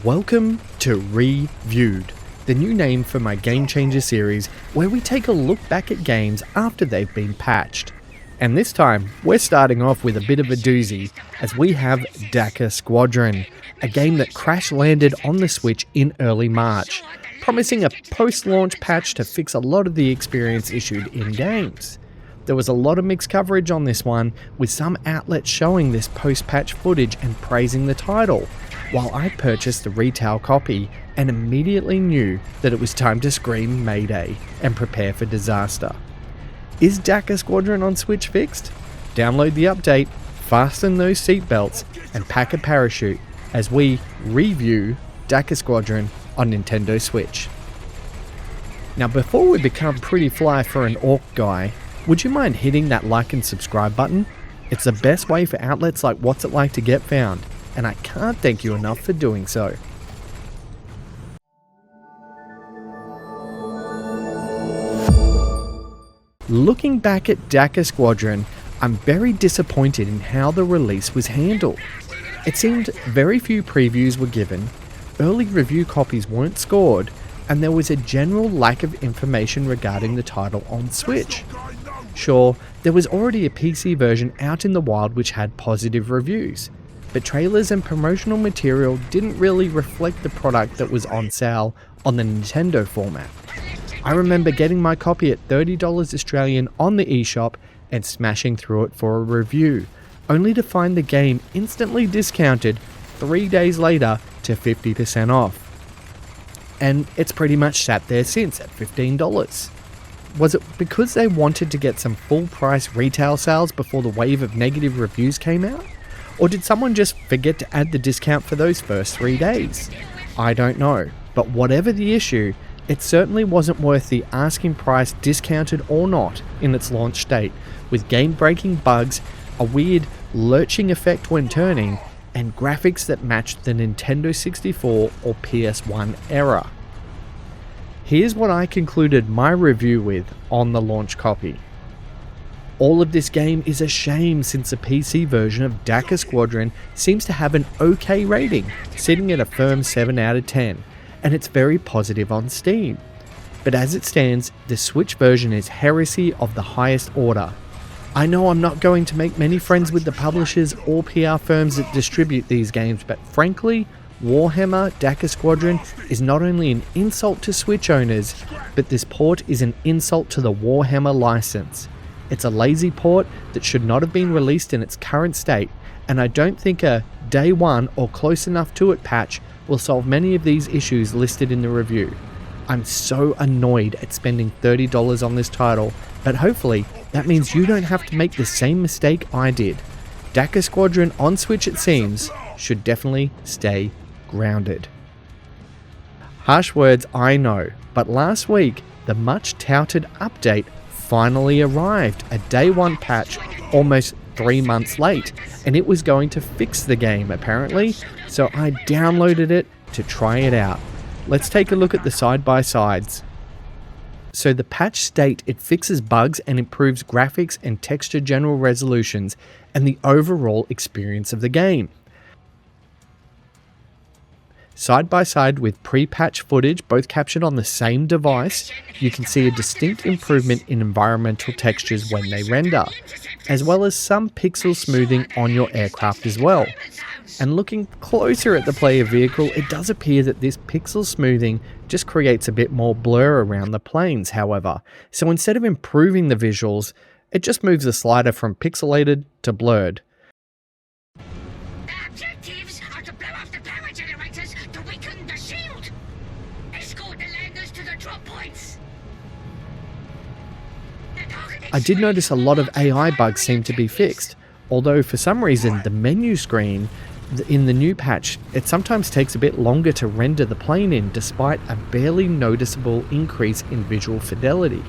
Welcome to Reviewed, the new name for my Game Changer series where we take a look back at games after they've been patched. And this time, we're starting off with a bit of a doozy as we have Dakka Squadron, a game that crash landed on the Switch in early March, promising a post-launch patch to fix a lot of the experience issued in games. There was a lot of mixed coverage on this one, with some outlets showing this post-patch footage and praising the title, while I purchased the retail copy and immediately knew that it was time to scream Mayday and prepare for disaster. Is Dakka Squadron on Switch fixed? Download the update, fasten those seatbelts, and pack a parachute as we review Dakka Squadron on Nintendo Switch. Now before we become pretty fly for an orc guy, would you mind hitting that like and subscribe button? It's the best way for outlets like What's It Like to get found, and I can't thank you enough for doing so. Looking back at Dakka Squadron, I'm very disappointed in how the release was handled. It seemed very few previews were given, early review copies weren't scored, and there was a general lack of information regarding the title on Switch. Sure, there was already a PC version out in the wild which had positive reviews, but trailers and promotional material didn't really reflect the product that was on sale on the Nintendo format. I remember getting my copy at $30 Australian on the eShop and smashing through it for a review, only to find the game instantly discounted 3 days later to 50% off. And it's pretty much sat there since at $15. Was it because they wanted to get some full price retail sales before the wave of negative reviews came out? Or did someone just forget to add the discount for those first 3 days? I don't know, but whatever the issue, it certainly wasn't worth the asking price, discounted or not, in its launch state, with game-breaking bugs, a weird lurching effect when turning, and graphics that matched the Nintendo 64 or PS1 era. Here's what I concluded my review with on the launch copy. All of this game is a shame since the PC version of Dakka Squadron seems to have an okay rating, sitting at a firm 7 out of 10, and it's very positive on Steam. But as it stands, the Switch version is heresy of the highest order. I know I'm not going to make many friends with the publishers or PR firms that distribute these games, but frankly, Warhammer Dakka Squadron is not only an insult to Switch owners, but this port is an insult to the Warhammer license. It's a lazy port that should not have been released in its current state, and I don't think a day one or close enough to it patch will solve many of these issues listed in the review. I'm so annoyed at spending $30 on this title, but hopefully that means you don't have to make the same mistake I did. Dakka Squadron on Switch, it seems, should definitely stay grounded. Harsh words, I know, but last week the much touted update finally arrived, a day one patch almost 3 months late, and it was going to fix the game apparently, so I downloaded it to try it out. Let's take a look at the side-by-sides. So the patch state it fixes bugs and improves graphics and texture general resolutions and the overall experience of the game. Side by side with pre-patch footage, both captured on the same device, you can see a distinct improvement in environmental textures when they render, as well as some pixel smoothing on your aircraft as well. And looking closer at the player vehicle, it does appear that this pixel smoothing just creates a bit more blur around the planes, however. So instead of improving the visuals, it just moves the slider from pixelated to blurred. Objectives are to blow off the power generators to weaken the shield. Escort the landers to the drop points. I did notice a lot of AI bugs seem to be fixed, although for some reason the menu screen in the new patch, it sometimes takes a bit longer to render the plane in despite a barely noticeable increase in visual fidelity.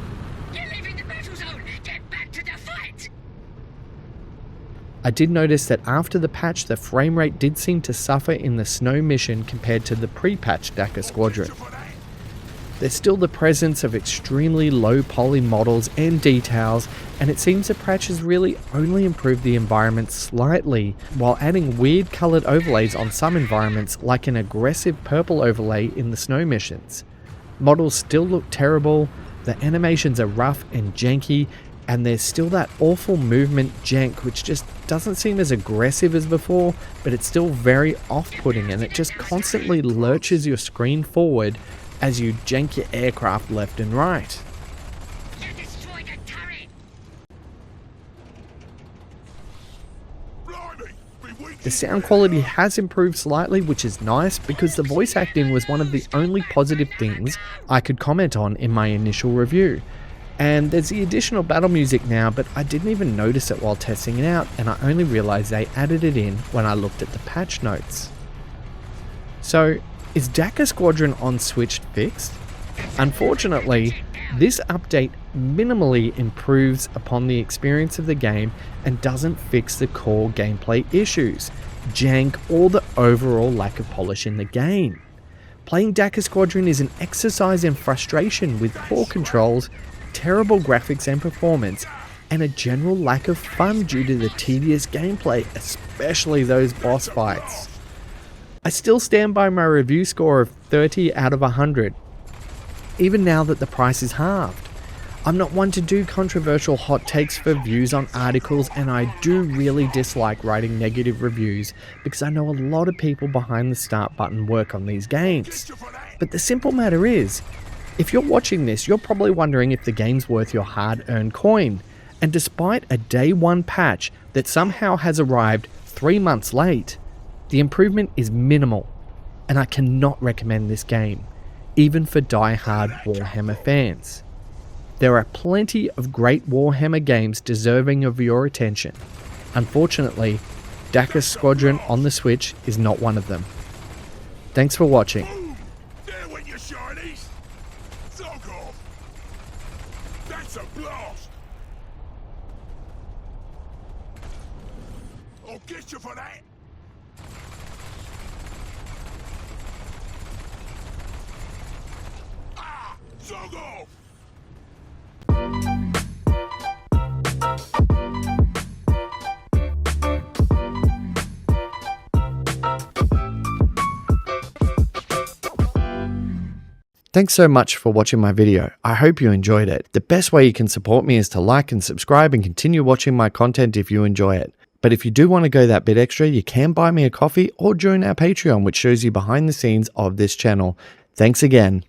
You're leaving the battle zone. Get back to the fight. I did notice that after the patch the frame rate did seem to suffer in the snow mission compared to the pre-patch Dakka Squadron. There's still the presence of extremely low poly models and details, and it seems the patch has really only improved the environment slightly, while adding weird coloured overlays on some environments like an aggressive purple overlay in the snow missions. Models still look terrible, the animations are rough and janky, and there's still that awful movement jank which just doesn't seem as aggressive as before, but it's still very off-putting and it just constantly lurches your screen forward as you jank your aircraft left and right. You destroyed a turret! The sound quality has improved slightly, which is nice because the voice acting was one of the only positive things I could comment on in my initial review. And there's the additional battle music now, but I didn't even notice it while testing it out, and I only realized they added it in when I looked at the patch notes. So, is Dakka Squadron on Switch fixed? Unfortunately, this update minimally improves upon the experience of the game and doesn't fix the core gameplay issues, jank, or the overall lack of polish in the game. Playing Dakka Squadron is an exercise in frustration with poor controls, terrible graphics and performance, and a general lack of fun due to the tedious gameplay, especially those boss fights. I still stand by my review score of 30 out of 100, even now that the price is halved. I'm not one to do controversial hot takes for views on articles, and I do really dislike writing negative reviews because I know a lot of people behind the start button work on these games. But the simple matter is, if you're watching this, you're probably wondering if the game's worth your hard-earned coin. And despite a day one patch that somehow has arrived 3 months late, the improvement is minimal, and I cannot recommend this game, even for die-hard Warhammer fans. There are plenty of great Warhammer games deserving of your attention. Unfortunately, Dakka Squadron on the Switch is not one of them. Thanks for watching. There went your shinies! Soak off! That's a blast! I'll get you for that! Ah! Soak off! Thanks so much for watching my video. I hope you enjoyed it. The best way you can support me is to like and subscribe and continue watching my content if you enjoy it. But if you do want to go that bit extra, you can buy me a coffee or join our Patreon, which shows you behind the scenes of this channel. Thanks again.